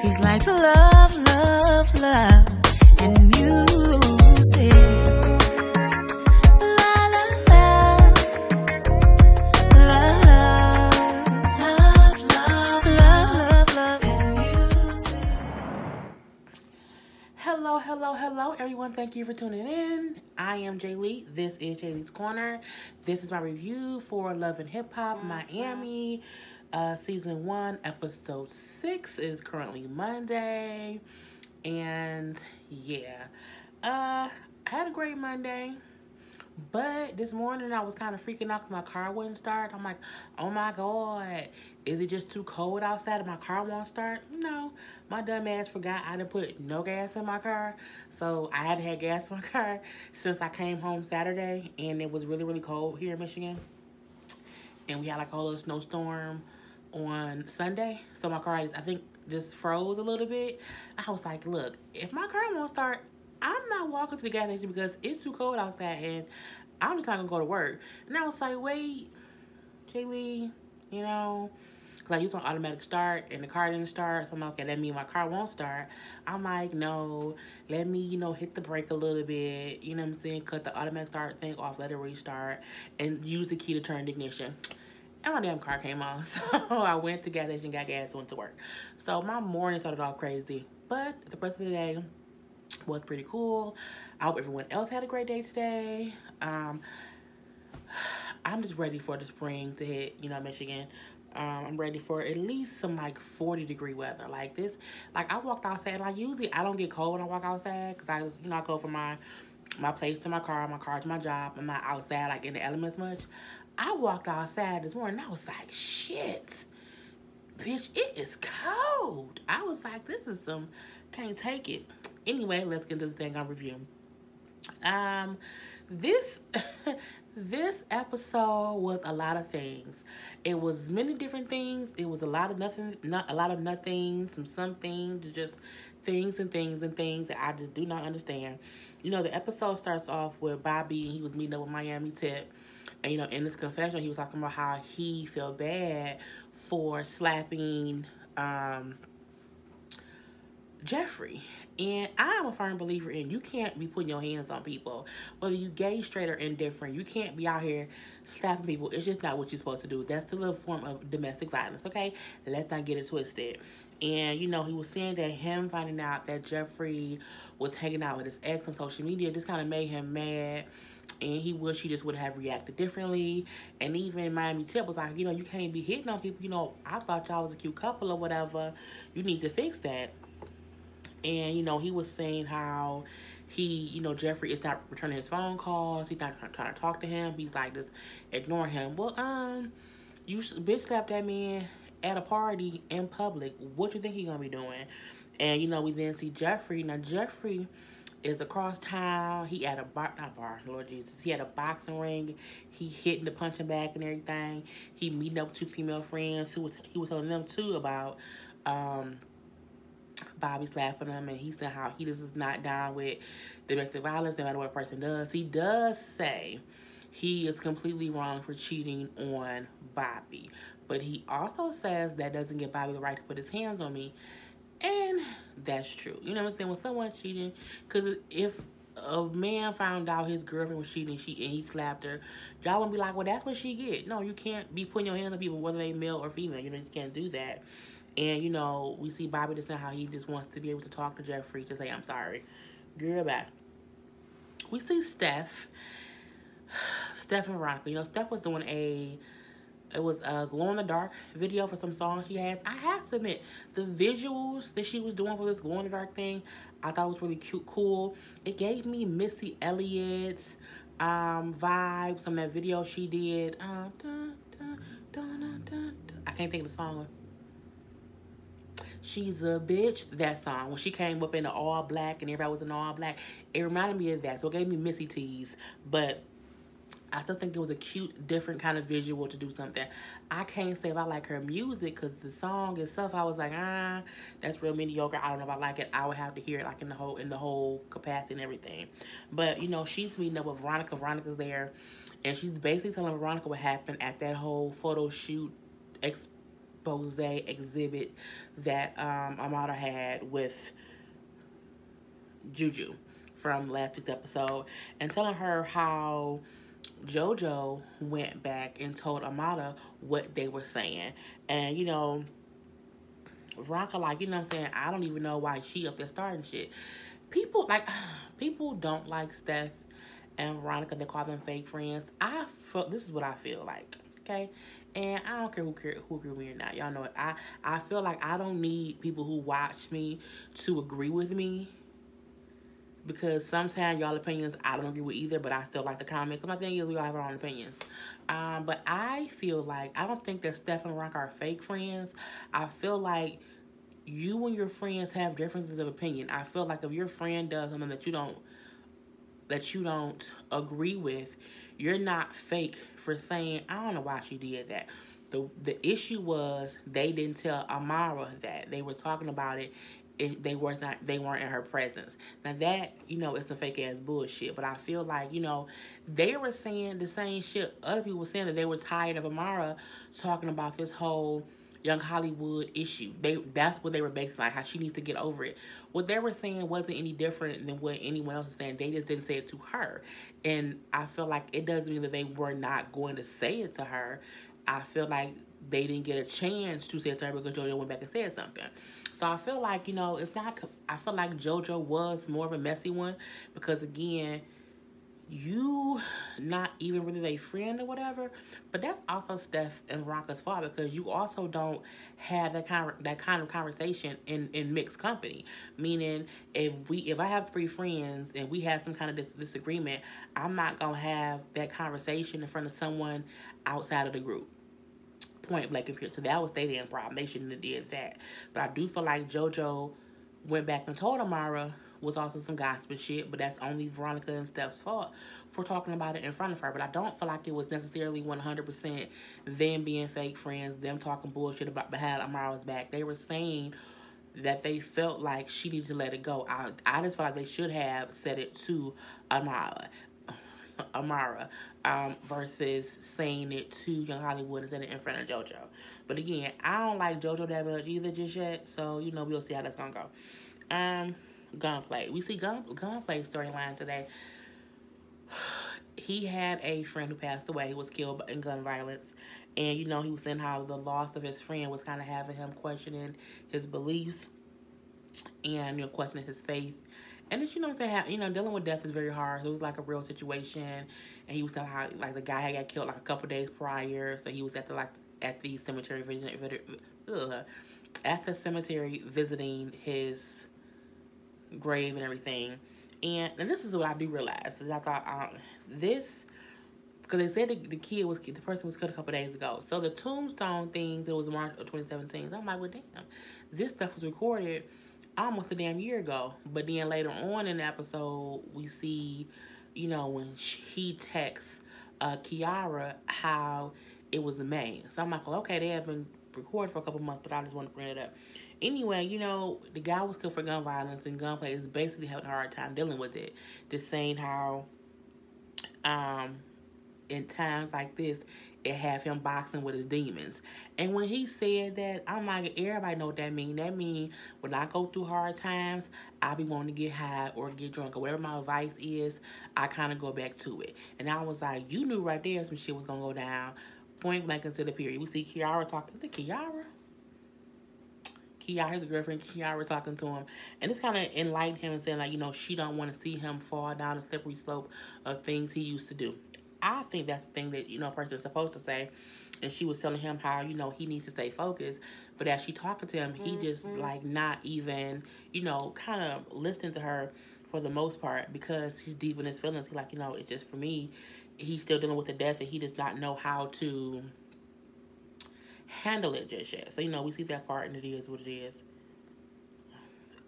She's like love, love, love, and music. La, la, la. Love, love, love, love, and music. Hello, everyone. Thank you for tuning in. I am Jay Lee. This is Jay Lee's Corner. This is my review for Love and Hip Hop Miami. Season 1, episode 6 is currently Monday. And yeah, I had a great Monday. But this morning I was kind of freaking out because my car wouldn't start. I'm like, oh my God, is it just too cold outside and my car won't start? No, my dumb ass forgot I didn't put no gas in my car. So I hadn't had gas in my car since I came home Saturday. And it was really, really cold here in Michigan. And we had like a whole little snowstorm on Sunday. So my car, I think, just froze a little bit. I was like, look, if my car won't start, I'm not walking to the gas station because it's too cold outside and I'm just not going to go to work. And I was like, wait, Jaylee, you know, because I used my automatic start and the car didn't start. So I'm like, okay, that means my car won't start. I'm like, no, let me, hit the brake a little bit, you know what I'm saying? Cut the automatic start thing off, let it restart, and use the key to turn the ignition. And my damn car came on. So I went to gas station, got gas, went to work. So my morning started off crazy. But the rest of the day was pretty cool. I hope everyone else had a great day today. I'm just ready for the spring to hit, Michigan. I'm ready for at least some 40-degree weather. Like this, I walked outside. Usually I don't get cold when I walk outside because I go from my place to my car to my job. I'm not outside in the elements much. I walked outside this morning and I was like, shit, bitch, it is cold. I was like, this is can't take it. Anyway, let's get this thing on review. This episode was a lot of things. It was many different things. It was a lot of nothing, some things, just things and things that I just do not understand. The episode starts off with Bobby and he was meeting up with Miami Tip. And, in this confessional, he was talking about how he felt bad for slapping Jeffrey. And I'm a firm believer in you can't be putting your hands on people. Whether you gay, straight, or indifferent, you can't be out here slapping people. It's just not what you're supposed to do. That's still a form of domestic violence, okay? Let's not get it twisted. And, he was saying that him finding out that Jeffrey was hanging out with his ex on social media just kind of made him mad. And he wished he just would have reacted differently. And even Miami Tip was like, you can't be hitting on people. I thought y'all was a cute couple or whatever. You need to fix that. And, he was saying how he, Jeffrey is not returning his phone calls. He's not trying to talk to him. He's like, just ignore him. Well, you bitch slapped that man at a party in public. What you think he gonna be doing? And, we then see Jeffrey. Now, Jeffrey is across town. He had Lord Jesus. He had a boxing ring. He hitting the punching bag and everything. He meeting up with 2 female friends he was telling them too about Bobby slapping him, and he said how he just is not down with domestic violence no matter what a person does. He does say he is completely wrong for cheating on Bobby, but he also says that doesn't give Bobby the right to put his hands on me. And that's true. You know what I'm saying? When someone's cheating, because if a man found out his girlfriend was cheating and he slapped her, y'all wouldn't be like, well, that's what she get. No, you can't be putting your hands on people, whether they male or female. You just can't do that. And, we see Bobby just saying how he just wants to be able to talk to Jeffrey to say, I'm sorry. Girl, bye. We see Steph and Veronica. Steph was doing a glow-in-the-dark video for some songs she has. I have to admit, the visuals that she was doing for this glow-in-the-dark thing, I thought was really cute, cool. It gave me Missy Elliott's vibes on that video she did. I can't think of the song. She's a Bitch, that song. When she came up in the all black and everybody was in all black, it reminded me of that. So it gave me Missy T's. But I still think it was a cute, different kind of visual to do something. I can't say if I like her music because the song itself, I was like, that's real mediocre. I don't know if I like it. I would have to hear it in the whole capacity and everything. But, she's meeting up with Veronica. Veronica's there. And she's basically telling Veronica what happened at that whole photo shoot expose exhibit that Amara had with Juju from last week's episode, and telling her how Jojo went back and told Amara what they were saying. And, Veronica, like, what I'm saying? I don't even know why she up there starting shit. People, people don't like Steph and Veronica. They call them fake friends. This is what I feel like, okay? And I don't care who agree with me or not. Y'all know it. I feel like I don't need people who watch me to agree with me, because sometimes y'all opinions I don't agree with either, but I still like the comment. Because my thing is, we all have our own opinions. But I feel like, I don't think that Steph and Veronica are fake friends. I feel like you and your friends have differences of opinion. I feel like if your friend does something that you don't agree with, you're not fake for saying, I don't know why she did that. The issue was they didn't tell Amara that. They were talking about it. They weren't in her presence. Now that, it's some fake ass bullshit. But I feel like, they were saying the same shit other people were saying, that they were tired of Amara talking about this whole Young Hollywood issue. That's what they were basically like, how she needs to get over it. What they were saying wasn't any different than what anyone else was saying. They just didn't say it to her. And I feel like it doesn't mean that they were not going to say it to her. I feel like they didn't get a chance to say it to her because JoJo went back and said something. So I feel like, it's not, I feel like JoJo was more of a messy one, because again, you not even really their friend or whatever, but that's also Steph and Veronica's fault, because you also don't have that kind of conversation in mixed company. Meaning, if I have 3 friends and we have some kind of disagreement, I'm not gonna have that conversation in front of someone outside of the group. Point blank and period. So that was their damn problem. They shouldn't have did that. But I do feel like JoJo went back and told Amara was also some gossip shit, but that's only Veronica and Steph's fault for talking about it in front of her. But I don't feel like it was necessarily 100% them being fake friends, them talking bullshit about behind Amara's back. They were saying that they felt like she needed to let it go. I just feel like they should have said it to Amara, versus saying it to Young Hollywood and saying it in front of JoJo. But again, I don't like JoJo that much either just yet, so we'll see how that's gonna go. Gunplay. We see Gunplay's storyline today. He had a friend who passed away, who was killed in gun violence, and he was saying how the loss of his friend was kind of having him questioning his beliefs and questioning his faith. And it's, dealing with death is very hard. So it was like a real situation. And he was saying how, like, the guy had got killed like a couple days prior. So he was at the cemetery visiting his grave and everything. And this is what I do realize. I thought because they said the person was killed a couple days ago. So the tombstone things, it was March of 2017. So I'm like, well, damn, this stuff was recorded almost a damn year ago. But then later on in the episode, we see, when he texts Kiara how it was May. So I'm like, well, okay, they have been recorded for a couple months, but I just want to bring it up. Anyway, the guy was killed for gun violence, and Gunplay is basically having a hard time dealing with it. Just saying how, in times like this, it have him boxing with his demons. And when he said that, I'm like, everybody know what that mean. That mean when I go through hard times, I be wanting to get high or get drunk or whatever my advice is, I kind of go back to it. And I was like, you knew right there some shit was going to go down. Point blank into the period. We see Kiara talking. Is it Kiara? His girlfriend Kiara, talking to him, and this kind of enlightened him and saying, like, she don't want to see him fall down the slippery slope of things he used to do. I think that's the thing that a person is supposed to say. And she was telling him how he needs to stay focused, but as she talking to him, he just like not even kind of listening to her for the most part, because he's deep in his feelings. He's like, it's just, for me, he's still dealing with the death, and he does not know how to handle it just yet. So, we see that part, and it is what it is.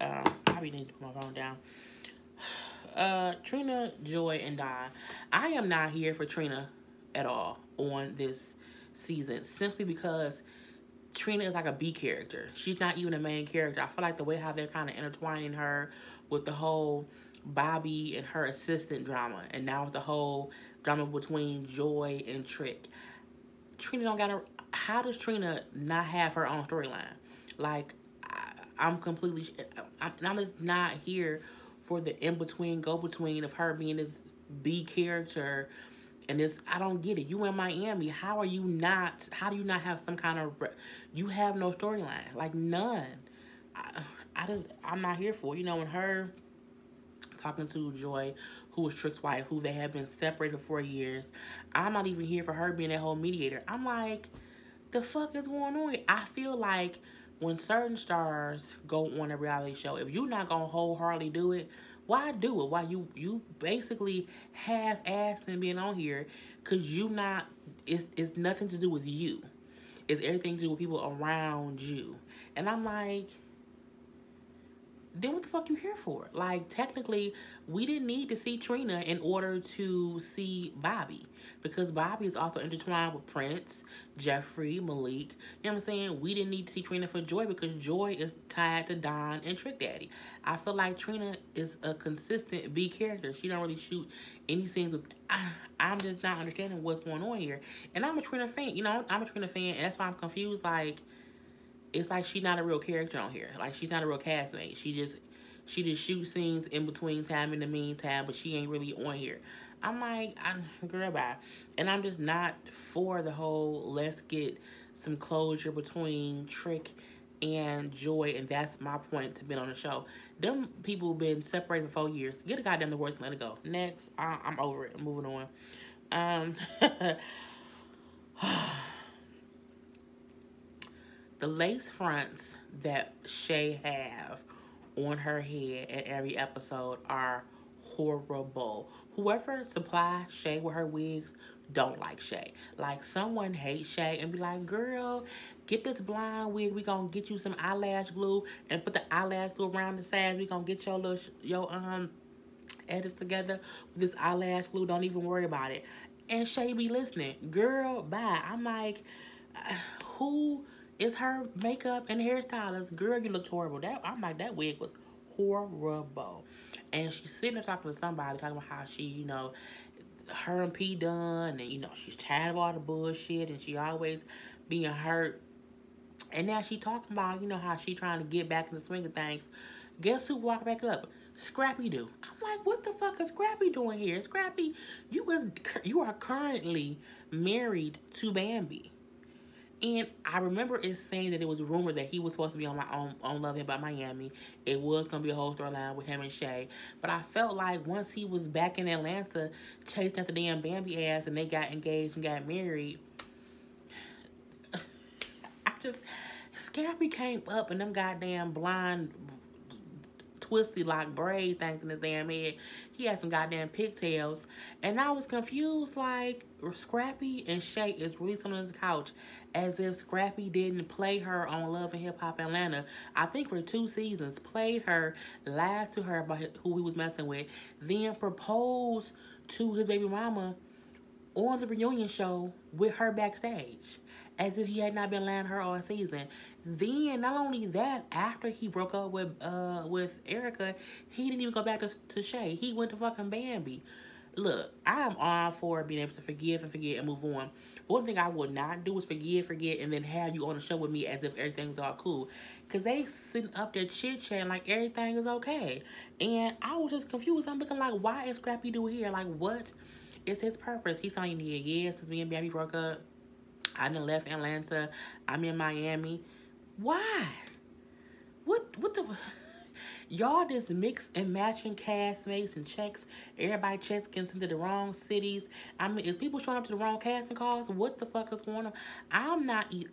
I really need to put my phone down. Trina, Joy, and Don. I am not here for Trina at all on this season, simply because Trina is like a B character. She's not even a main character. I feel like the way how they're kind of intertwining her with the whole Bobby and her assistant drama, and now with the whole drama between Joy and Trick. Trina don't got how does Trina not have her own storyline? Like, I'm completely, I'm just not here for the in between, go between of her being this B character. And this, I don't get it. You in Miami. How are you not? How do you not have some kind of? You have no storyline, like none. I'm not here for. When her talking to Joy, who was Trick's wife, who they have been separated for years. I'm not even here for her being that whole mediator. I'm like, the fuck is going on here? I feel like when certain stars go on a reality show, if you're not gonna wholeheartedly do it, why do it? Why you basically half-assed and being on here, cause you not. It's nothing to do with you. It's everything to do with people around you. And I'm like, then what the fuck you here for? Like, technically, we didn't need to see Trina in order to see Bobby. Because Bobby is also intertwined with Prince, Jeffrey, Malik. You know what I'm saying? We didn't need to see Trina for Joy because Joy is tied to Don and Trick Daddy. I feel like Trina is a consistent B character. She don't really shoot any scenes with... I'm just not understanding what's going on here. And I'm a Trina fan. I'm a Trina fan, and that's why I'm confused, like... It's like she's not a real character on here. Like, she's not a real castmate. She just shoots scenes in between time, in the meantime, but she ain't really on here. I'm like, girl, bye. And I'm just not for the whole let's get some closure between Trick and Joy, and that's my point to be on the show. Them people been separated for 4 years. Get a goddamn divorce and let it go. Next, I'm over it. I'm moving on. The lace fronts that Shay have on her head at every episode are horrible. Whoever supplies Shay with her wigs don't like Shay. Like, someone hates Shay and be like, girl, get this blonde wig. We gonna get you some eyelash glue and put the eyelash glue around the sides. We gonna get your edits together with this eyelash glue. Don't even worry about it. And Shay be listening. Girl, bye. I'm like, who... It's her makeup and hairstylist. Girl, you looked horrible. I'm like, that wig was horrible. And she's sitting there talking to somebody, talking about how she, her and P done, and, she's tired of all the bullshit, and she always being hurt. And now she talking about, how she trying to get back in the swing of things. Guess who walked back up? Scrappy do. I'm like, what the fuck is Scrappy doing here? Scrappy, you are currently married to Bambi. And I remember it saying that it was rumored that he was supposed to be on Love Him by Miami. It was going to be a whole storyline with him and Shay. But I felt like once he was back in Atlanta chasing after the damn Bambi ass and they got engaged and got married, Scrappy came up and them goddamn blind, twisty like braid things in his damn head. He had some goddamn pigtails. And I was confused, like, Scrappy and Shay is really sitting on his couch as if Scrappy didn't play her on Love and Hip Hop Atlanta. I think for 2 seasons, played her, lied to her about who he was messing with, then proposed to his baby mama on the reunion show with her backstage, as if he had not been lying to her all season. Then, not only that, after he broke up with Erica, he didn't even go back to Shay. He went to fucking Bambi. Look, I'm all for being able to forgive and forget and move on. One thing I would not do is forgive, forget, and then have you on the show with me as if everything's all cool. Because they sitting up there chit-chatting like everything is okay. And I was just confused. I'm looking like, why is Scrappy doing here? Like, what is his purpose? He's telling you, yeah, since me and Bambi broke up, I done left Atlanta. I'm in Miami. Why? What the... Y'all just mix and matching castmates and checks. Everybody checks gets into the wrong cities. I mean, is people showing up to the wrong casting calls? What the fuck is going on? I'm not... I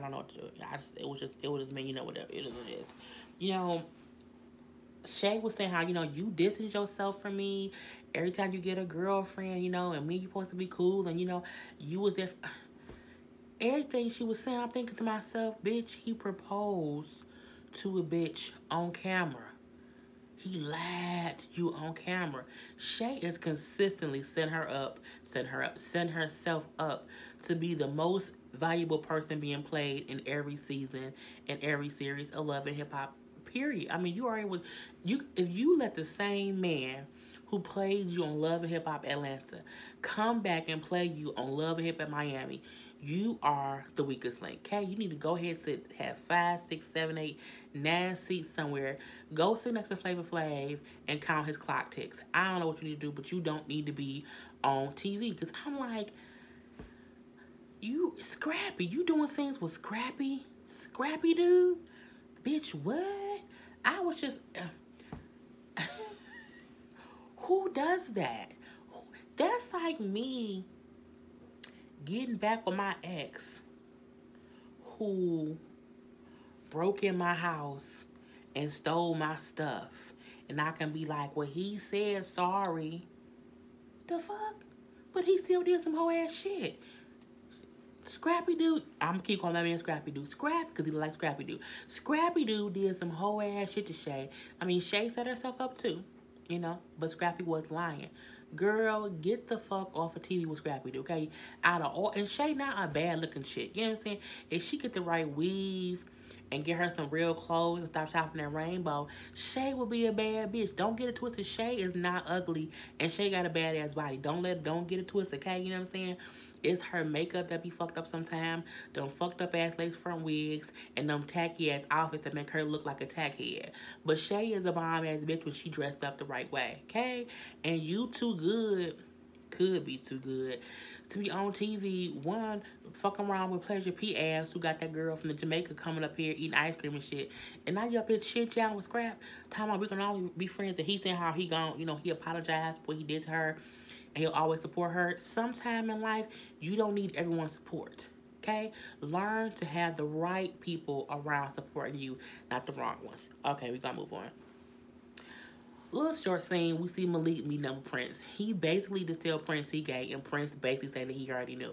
don't know what to do. It was just me, whatever. It is what it is. Shay was saying how, you distance yourself from me every time you get a girlfriend, and me, you supposed to be cool, and, you was there. Everything she was saying, I'm thinking to myself, bitch, he proposed to a bitch on camera. He lied to you on camera. Shay is consistently setting herself up to be the most valuable person being played in every season and every series of Love and Hip Hop. Period. I mean, if you let the same man who played you on Love and Hip Hop Atlanta come back and play you on Love and Hip Hop Miami, you are the weakest link. Okay, you need to go ahead and have 5, 6, 7, 8, 9 seats somewhere. Go sit next to Flavor Flav and count his clock ticks. I don't know what you need to do, but you don't need to be on TV. Because I'm like, you Scrappy, you doing things with Scrappy, dude, bitch. What? I was just, who does that? That's like me getting back with my ex who broke in my house and stole my stuff. And I can be like, well, he said sorry. The fuck? But he still did some whole ass shit. Scrappy dude, I'm gonna keep calling that man Scrappy dude. Because he like Scrappy dude. Scrappy dude did some whole ass shit to Shay. I mean, Shay set herself up too, you know, but Scrappy was lying. Girl, get the fuck off of TV with Scrappy dude, okay? Out of all, and Shay not a bad looking chick, you know what I'm saying? If she get the right weave and get her some real clothes and stop shopping at Rainbow, Shay will be a bad bitch. Don't get it twisted. Shay is not ugly, and Shay got a badass body. Don't get it twisted, okay? You know what I'm saying? It's her makeup that be fucked up sometime, them fucked up ass lace front wigs, and them tacky ass outfits that make her look like a tackhead. But Shay is a bomb ass bitch when she dressed up the right way, okay? And you too good, could be too good to be on TV. One, fucking around with Pleasure P ass who got that girl from the Jamaica coming up here eating ice cream and shit. And now you up here shit y'all with Scrap. Talking about we can always be friends. And he saying how he gon', you know, he apologized for what he did to her. And he'll always support her. Sometime in life, you don't need everyone's support. Okay? Learn to have the right people around supporting you, not the wrong ones. Okay, we gotta move on. Little short scene, we see Malik meeting up with Prince. He basically just tell Prince he gay, and Prince basically saying that he already knew.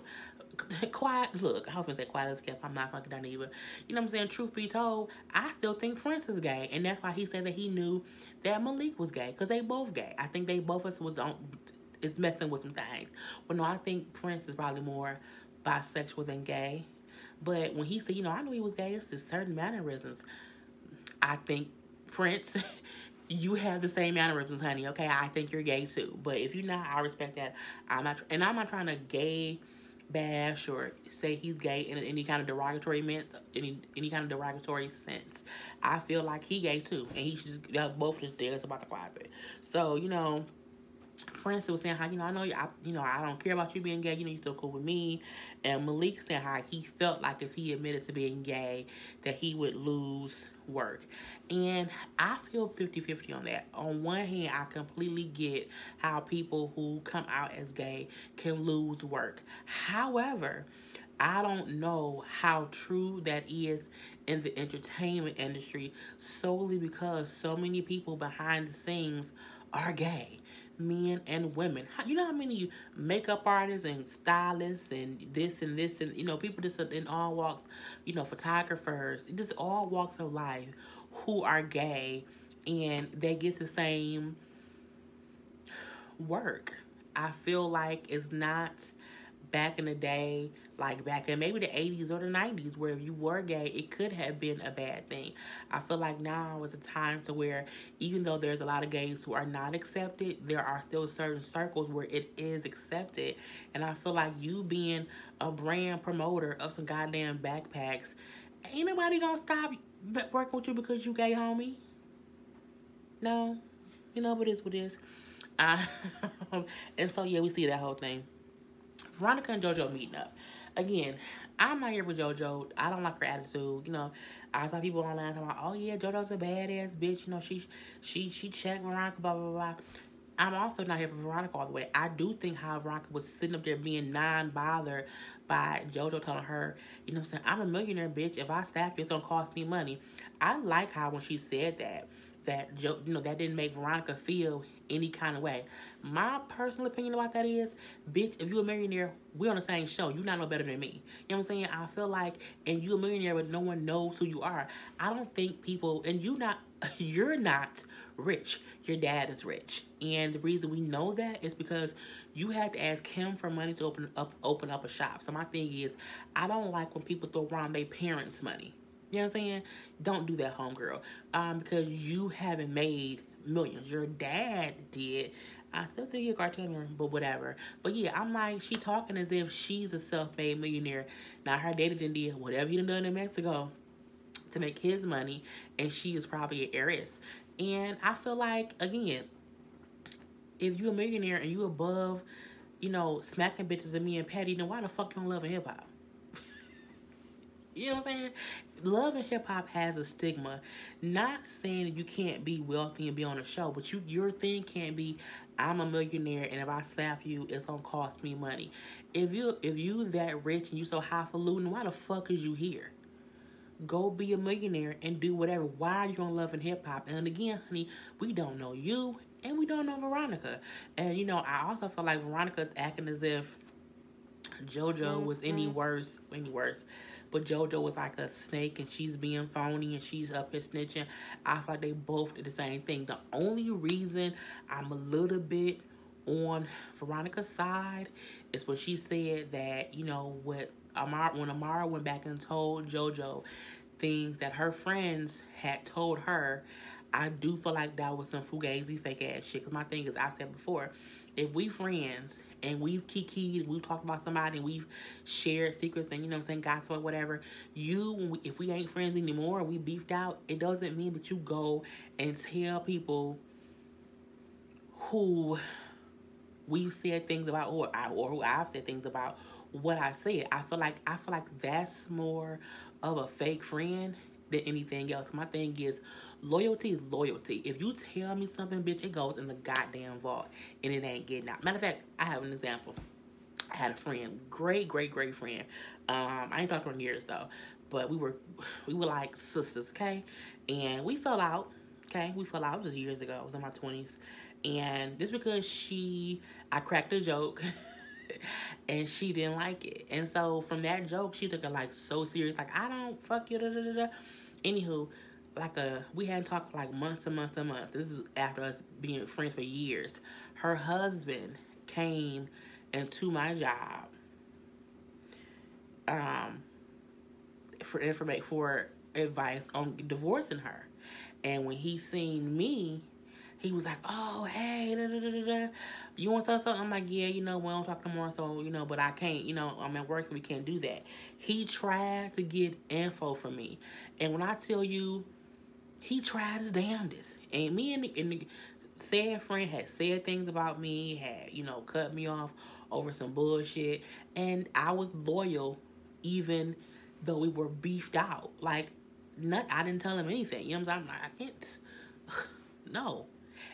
Quiet, look, I was gonna say quiet as kept. I'm not fucking done either. You know what I'm saying? Truth be told, I still think Prince is gay, and that's why he said that he knew that Malik was gay, because they both gay. I think they both was on. Is messing with some things. Well, no, I think Prince is probably more bisexual than gay. But when he said, you know, I knew he was gay, it's just certain mannerisms. I think Prince, you have the same mannerisms, honey. Okay, I think you're gay too. But if you're not, I respect that. I'm not trying to gay bash or say he's gay in any kind of derogatory any kind of derogatory sense. I feel like he gay too, and he should just both just dance about the closet. So you know. Prince was saying how, you know, I know I don't care about you being gay, you know, you're still cool with me. And Malik said how he felt like if he admitted to being gay, that he would lose work. And I feel 50-50 on that. On one hand, I completely get how people who come out as gay can lose work. However, I don't know how true that is in the entertainment industry solely because so many people behind the scenes are gay. Men and women. You know how many makeup artists and stylists and this and you know, people just in all walks, you know, photographers, just all walks of life who are gay and they get the same work. I feel like it's not back in the day, like back in maybe the 80s or the 90s, where if you were gay, it could have been a bad thing. I feel like now is a time to where even though there's a lot of gays who are not accepted, there are still certain circles where it is accepted. And I feel like you being a brand promoter of some goddamn backpacks, ain't nobody gonna stop working with you because you gay, homie. No. You know what it is, what it is. And so, yeah, we see that whole thing. Veronica and Jojo meeting up. Again, I'm not here for Jojo. I don't like her attitude. You know, I saw people online talking about, oh yeah, Jojo's a badass bitch. You know, she checked Veronica, blah, blah, blah. I'm also not here for Veronica all the way. I do think how Veronica was sitting up there being non-bothered by Jojo telling her, you know what I'm saying, I'm a millionaire, bitch. If I slap you, it's going to cost me money. I like how when she said that that didn't make Veronica feel any kind of way. My personal opinion about that is, bitch, if you're a millionaire, we're on the same show. You're not no better than me. You know what I'm saying? I feel like, and you're a millionaire, but no one knows who you are. I don't think people, and you're not rich. Your dad is rich. And the reason we know that is because you had to ask him for money to open up a shop. So my thing is, I don't like when people throw around their parents' money. You know what I'm saying? Don't do that, homegirl. Because you haven't made millions. Your dad did. I still think he's a cartoon, but whatever. But yeah, I'm like, she talking as if she's a self-made millionaire. Now her daddy done did whatever he done in Mexico to make his money, and she is probably an heiress. And I feel like, again, if you a millionaire and you above, smacking bitches and me and Patty, then why the fuck you don't love hip hop? You know what I'm saying? Love and hip hop has a stigma. Not saying that you can't be wealthy and be on a show, but your thing can't be, I'm a millionaire and if I slap you, it's gonna cost me money. If you that rich and you so highfalutin, why the fuck is you here? Go be a millionaire and do whatever. Why are you gonna love and hip hop? And again, honey, we don't know you and we don't know Veronica. And I also feel like Veronica's acting as if JoJo was any worse, but JoJo was like a snake and she's being phony and she's up here snitching. I feel like they both did the same thing. The only reason I'm a little bit on Veronica's side is when she said that, when Amara went back and told JoJo things that her friends had told her. I do feel like that was some fugazi fake ass shit. Because my thing is, I've said before, if we friends and we've kikied, we've talked about somebody, and we've shared secrets and, gossip or whatever, if we ain't friends anymore, we beefed out, it doesn't mean that you go and tell people who we've said things about or who I've said things about what I said. I feel like that's more of a fake friend than anything else. My thing is, loyalty is loyalty. If you tell me something, bitch, it goes in the goddamn vault and it ain't getting out. Matter of fact, I have an example. I had a friend, great friend. I ain't talked to her in years though, but we were like sisters, okay? And we fell out, okay? We fell out just years ago. I was in my 20s, and just because I cracked a joke. And she didn't like it. And so from that joke, she took it like so serious. Like, I don't fuck you, da da da da. Anywho, we hadn't talked for like months and months and months. This is after us being friends for years. Her husband came into my job for advice on divorcing her. And when he seen me, he was like, oh, hey, da, da, da, da, da. You want to talk something? I'm like, yeah, we don't talk no more, so, but I can't, I'm at work, so we can't do that. He tried to get info from me. And when I tell you, he tried his damnedest. And me and the said friend had said things about me, had, cut me off over some bullshit. And I was loyal, even though we were beefed out. Like, I didn't tell him anything. You know what I'm saying? I'm like, I can't. No.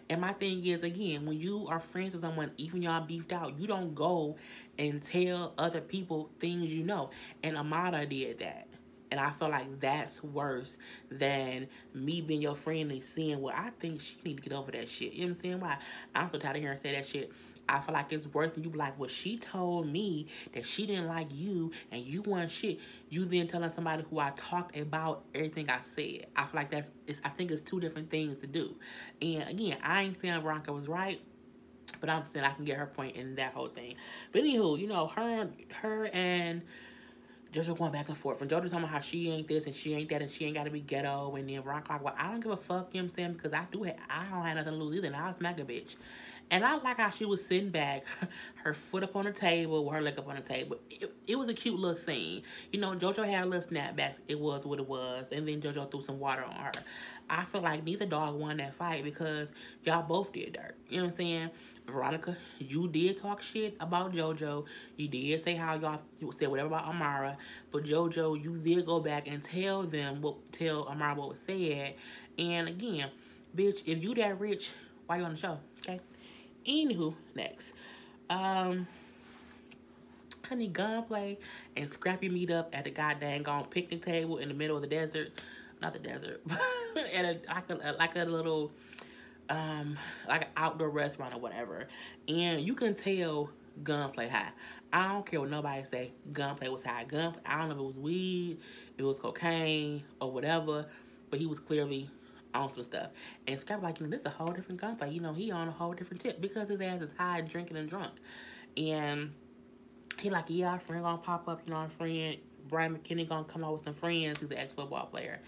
And my thing is, again, when you are friends with someone, even y'all beefed out, you don't go and tell other people things you know. And Amara did that. And I feel like that's worse than me being your friend and seeing, well, I think she need to get over that shit. You know what I'm saying? Why? I'm so tired of hearing her say that shit. I feel like it's worse when you be like, well, she told me that she didn't like you and you want shit. You then telling somebody who I talked about everything I said. I feel like I think it's two different things to do. And again, I ain't saying Veronica was right, but I'm saying I can get her point in that whole thing. But anywho, her and JoJo going back and forth. And JoJo talking about how she ain't this and she ain't that and she ain't got to be ghetto. And then Veronica like, well, I don't give a fuck, you know what I'm saying? Because I don't have nothing to lose either. And I'll smack a bitch. And I like how she was sitting back, her foot up on the table, with her leg up on the table. It was a cute little scene. JoJo had a little snapbacks. It was what it was. And then JoJo threw some water on her. I feel like neither dog won that fight because y'all both did dirt. You know what I'm saying? Veronica, you did talk shit about JoJo. You did say how you said whatever about Amara. But JoJo, you did go back and tell Amara what was said. And again, bitch, if you that rich, why you on the show? Okay? Anywho, next. Honey, Gunplay and Scrappy meet up at a goddamn picnic table in the middle of the desert. Not the desert, but at a little like an outdoor restaurant or whatever. And you can tell Gunplay high. I don't care what nobody say. Gunplay was high. I don't know if it was weed, it was cocaine or whatever, but he was clearly on some stuff. And Scrappy like, this is a whole different Gunplay. He on a whole different tip because his ass is high, drinking and drunk. And he like, yeah, our friend gonna pop up. Our friend Brian McKinney gonna come out with some friends. He's an ex-football player.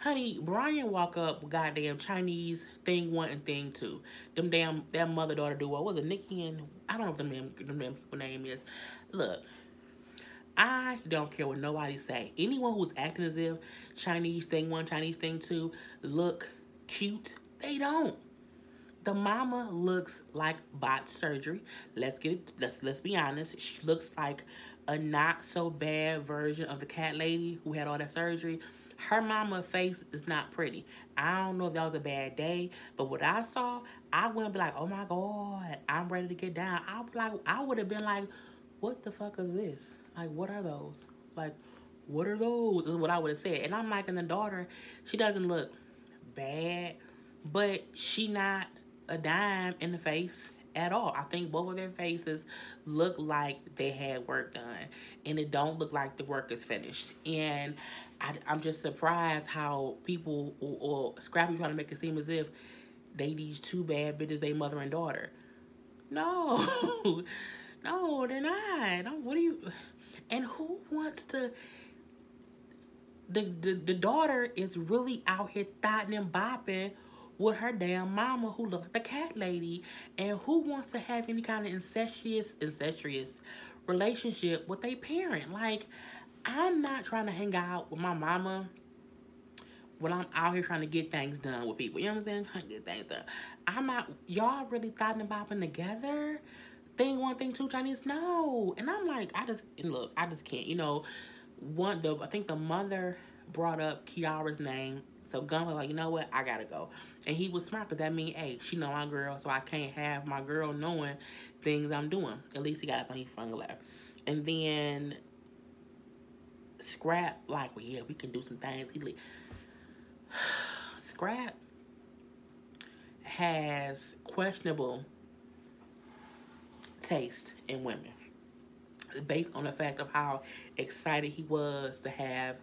Honey, Brian walk up with goddamn Chinese thing one and thing two. That mother daughter duo. What was it, Nikki and I don't know what them damn people name is. Look, I don't care what nobody say. Anyone who's acting as if Chinese thing one, Chinese thing two look cute, they don't. The mama looks like botched surgery. Let's be honest. She looks like a not so bad version of the cat lady who had all that surgery. Her mama face is not pretty. I don't know if that was a bad day, but what I saw, I wouldn't be like, oh my God, I'm ready to get down. I would have been like, what the fuck is this? Like, what are those? Like, what are those? Is what I would have said. And I'm like, and the daughter, she doesn't look bad, but she not a dime in the face at all. I think both of their faces look like they had work done, and it don't look like the work is finished. And I'm just surprised how people or Scrappy trying to make it seem as if they these two bad bitches, they mother and daughter. No, no, they're not. What are you? And who wants to? The daughter is really out here thotting and bopping with her damn mama who looked like the cat lady, and who wants to have any kind of incestuous relationship with a parent. Like, I'm not trying to hang out with my mama when I'm out here trying to get things done with people. You know what I'm saying? Trying to get things done. I'm not, y'all really thotting and bopping together? Thing one, thing two, Chinese? No. And I'm like, I just can't. You know, I think the mother brought up Kiara's name. So Gunplay like, you know what? I gotta go. And he was smart, because that mean, hey, she know my girl, so I can't have my girl knowing things I'm doing. At least he got up and he fucking left. And then Scrap, like, well, yeah, we can do some things. Scrap has questionable taste in women, based on the fact of how excited he was to have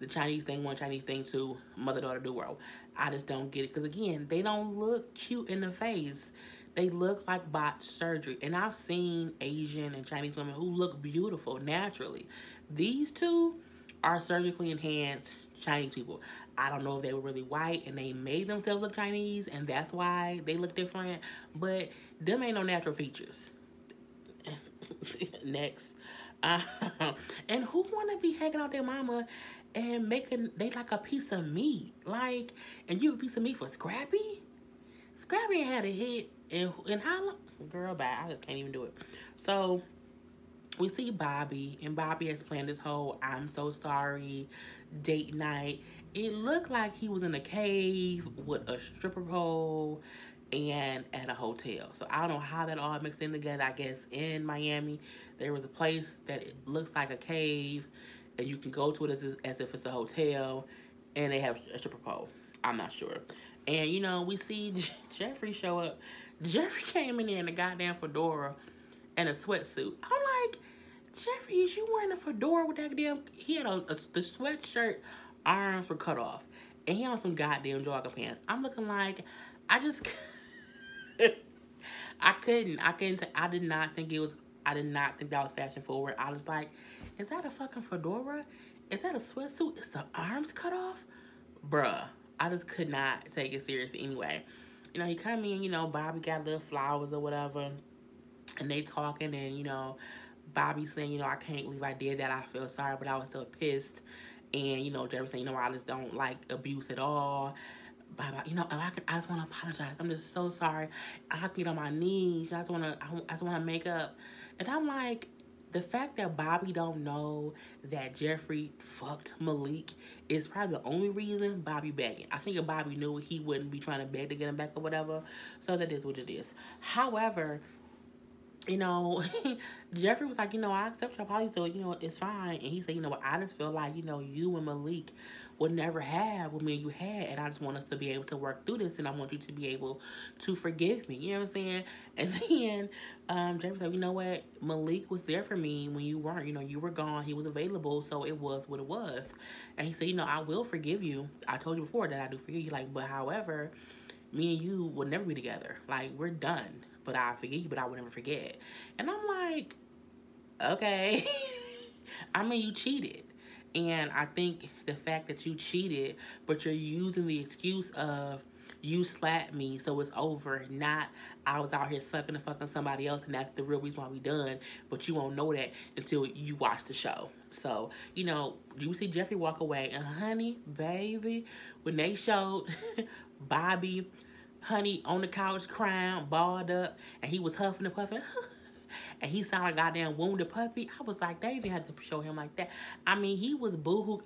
the Chinese thing one, Chinese thing two, mother-daughter duo. I just don't get it. Because, again, they don't look cute in the face. They look like botched surgery. And I've seen Asian and Chinese women who look beautiful naturally. These two are surgically enhanced Chinese people. I don't know if they were really white and they made themselves look Chinese, and that's why they look different. But them ain't no natural features. Next. And who want to be hanging out their mama and they like a piece of meat? Like, and you a piece of meat for Scrappy? Scrappy ain't had a hit in how long? Girl, bye. I just can't even do it. So, we see Bobby, and Bobby has planned this whole I'm so sorry date night. It looked like he was in a cave with a stripper pole and at a hotel. So I don't know how that all mixed in together. I guess in Miami there was a place that it looks like a cave, and you can go to it as if it's a hotel, and they have a stripper pole. I'm not sure. And you know, we see Jeffrey show up. Jeffrey came in there in a goddamn fedora and a sweatsuit. I'm like, Jeffrey, is you wearing a fedora with that damn? He had the sweatshirt arms were cut off, and he on some goddamn jogging pants. I'm looking like, I just I did not think that was fashion forward. I was like, is that a fucking fedora? Is that a sweatsuit? Is the arms cut off? Bruh. I just could not take it seriously anyway. You know, he come in, you know, Bobby got little flowers or whatever, and they talking, and, you know, Bobby saying, you know, I can't believe I did that. I feel sorry, but I was so pissed. And, you know, Jerry saying, you know, I just don't like abuse at all. Bye-bye. You know, I just want to apologize. I'm just so sorry. I can get on my knees. I just want to make up. And I'm like, the fact that Bobby don't know that Jeffrey fucked Malik is probably the only reason Bobby begging. I think if Bobby knew, he wouldn't be trying to beg to get him back or whatever. So that is what it is. However, you know, Jeffrey was like, you know, I accept your apology, so, you know, it's fine. And he said, you know what, I just feel like, you know, you and Malik would never have what me and you had, and I just want us to be able to work through this, and I want you to be able to forgive me. You know what I'm saying? And then Jeffrey said, you know what, Malik was there for me when you weren't. You know, you were gone. He was available, so it was what it was. And he said, you know, I will forgive you. I told you before that I do forgive you. Like, but however, me and you will never be together. Like, we're done. But I forgive you, but I will never forget. And I'm like, okay. I mean, you cheated. And, you know, Bobby got a little flowers or whatever. And they talking, and, you know, Bobby saying, you know, I can't believe I did that. I feel sorry, but I was so pissed. And, you know, he come in, you know, Bobby got little flowers or whatever. And, you know, Jerry saying, you know, I just don't like abuse at all. And I'm like, okay. I mean, you cheated. And I think the fact that you cheated, but you're using the excuse of you slapped me, so it's over. Not I was out here sucking and fucking somebody else, and that's the real reason why we done. But you won't know that until you watch the show. So, you see Jeffrey walk away, and honey, baby, when they showed Bobby, honey, on the couch crying, balled up, and he was huffing and puffing, and he sounded like a goddamn wounded puppy. I was like, they didn't have to show him like that. I mean, he was boohoo.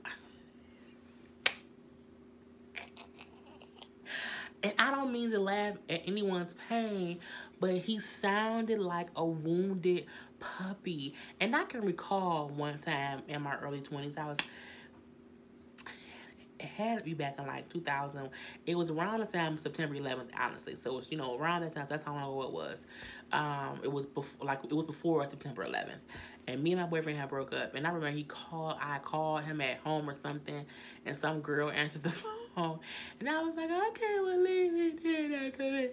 And I don't mean to laugh at anyone's pain, but he sounded like a wounded puppy. And I can recall one time in my early 20s, it had to be back in like 2000. It was around the time of September 11th, honestly. So it was, around that time. So that's how long ago it was. It was before September 11th, and me and my boyfriend had broke up. And I remember I called him at home or something, and some girl answered the phone, and I was like, I can't believe he did that to me.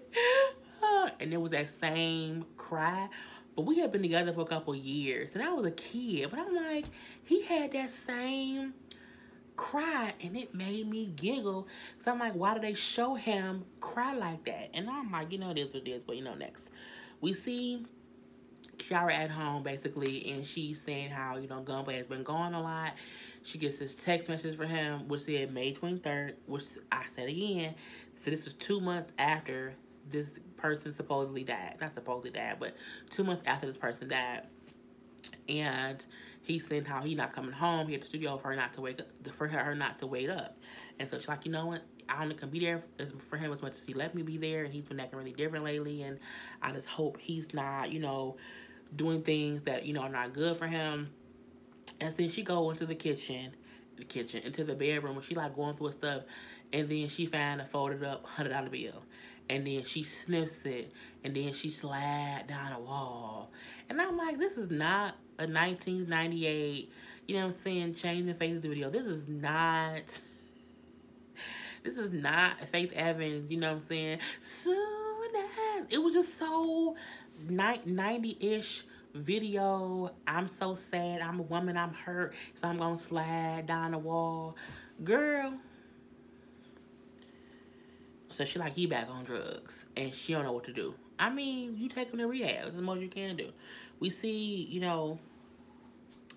And it was that same cry. But we had been together for a couple years, and I was a kid. But I'm like, he had that same cry, and it made me giggle. So I'm like, why do they show him cry like that? And I'm like, it is what it is. But next we see Kiara at home basically, and she's saying how Gunplay has been gone a lot. She gets this text message for him which said May 23rd, which I said again, so this was 2 months after this person supposedly died. Not supposedly died, but 2 months after this person died. And he said how he not coming home. He at the studio for her not to wake up. And so she's like, you know what? I only can be there for him as much as he let me be there. And he's been acting really different lately. And I just hope he's not, doing things that, are not good for him. And then she go into the kitchen, into the bedroom, where she like going through her stuff. And then she found a folded up $100 bill. And then she sniffs it. And then she slid down a wall. And I'm like, this is not a 1998, changing faces video. This is not Faith Evans, soon as. It was just so 90-ish video. I'm so sad. I'm a woman. I'm hurt. So I'm going to slide down the wall. Girl. So she like, he back on drugs. And she don't know what to do. I mean, you take him to rehab. That's the most you can do. We see,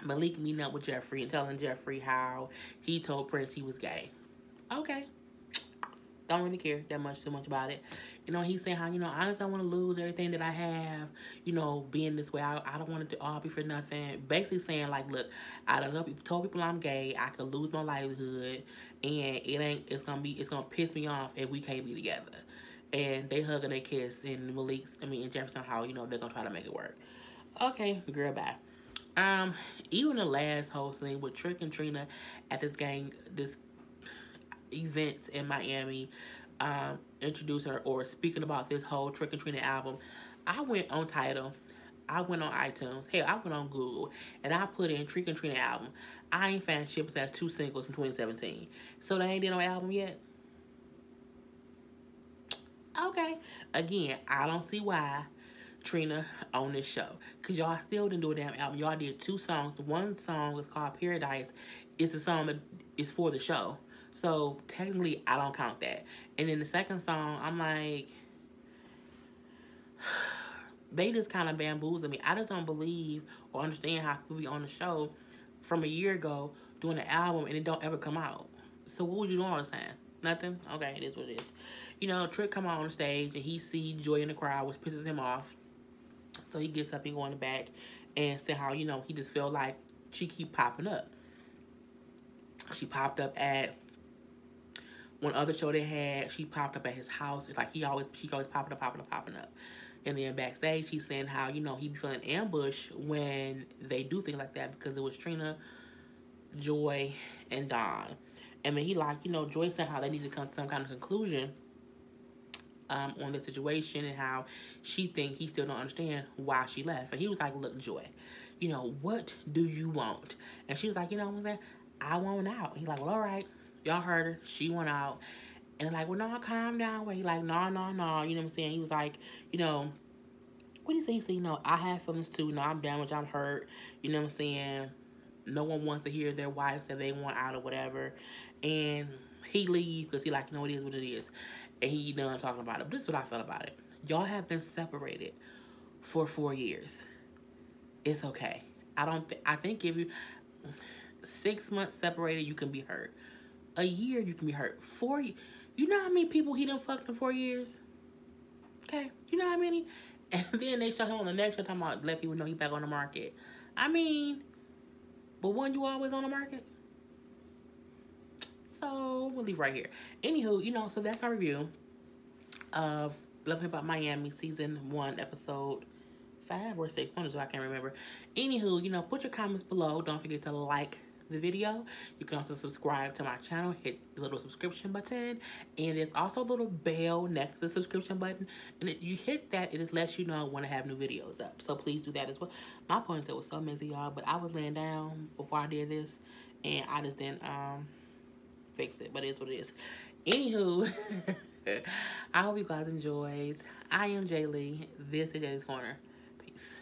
Malik meeting up with Jeffrey and telling Jeffrey how he told Prince he was gay. Okay. Don't really care that much too much about it. He's saying how, I just don't want to lose everything that I have, being this way. I don't want it to all be for nothing. Basically saying like, look, I done told people I'm gay. I could lose my livelihood, and it's gonna piss me off if we can't be together. And they hug and they kiss, and and Jefferson how, they're gonna try to make it work. Okay, girl, bye. Even the last whole scene with Trick and Trina at this events in Miami, introducing her or speaking about this whole Trick and Trina album, I went on Tidal, I went on iTunes, hell, I went on Google, and I put in Trick and Trina album. I ain't found shit besides 2 singles from 2017. So they ain't did no album yet? Okay. Again, I don't see why Trina on this show, because y'all still didn't do a damn album. Y'all did 2 songs. One song is called Paradise. It's a song that is for the show. So technically, I don't count that. And then the second song, I'm like, they just kind of bamboozled me. I just don't believe or understand how people be on the show from a year ago doing an album and it don't ever come out. So what would you do all the time? Nothing? Okay, it is what it is. Trick come on stage and he see Joy in the crowd, which pisses him off. So he gets up and go in the back and say how, he just feel like she keep popping up. She popped up at one other show they had. She popped up at his house. It's like she always popping up. And then backstage, he's saying how, he be feeling ambushed when they do things like that because it was Trina, Joy, and Don. And then he like, Joy said how they need to come to some kind of conclusion on the situation and how she think he still don't understand why she left. And he was like, look, Joy, what do you want? And she was like, what I'm saying? I want out. He's like, well, all right. Y'all heard her. She went out. And they're like, well, no, calm down. Well, he like, no. You know what I'm saying? He was like, what do you say? He said, I have feelings too. No, I'm damaged. I'm hurt. You know what I'm saying? no one wants to hear their wife say they want out or whatever, and he leave because he like, it is what it is, and he done talking about it. But this is what I felt about it. Y'all have been separated for 4 years. It's okay. I think if you 6 months separated, you can be hurt. A year, you can be hurt. 4 years. You know how many people he done fucked in 4 years? Okay. You know how many? And then they show him on the next show talking about let people know he back on the market. I mean, but when you always on the market? So, we'll leave right here. Anywho, so that's my review of Love Hip Hop Miami Season 1, Episode 5 or 6. One is I can't remember. Anywho, put your comments below. Don't forget to like the video. You can also subscribe to my channel. Hit the little subscription button. And there's also a little bell next to the subscription button. And you hit that, it just lets you know when I have new videos up. So please do that as well. My ponytail was so messy, y'all. But I was laying down before I did this. And I just didn't fix it. But it is what it is. Anywho, I hope you guys enjoyed. I am Jay Lee. This is Jay's Corner. Peace.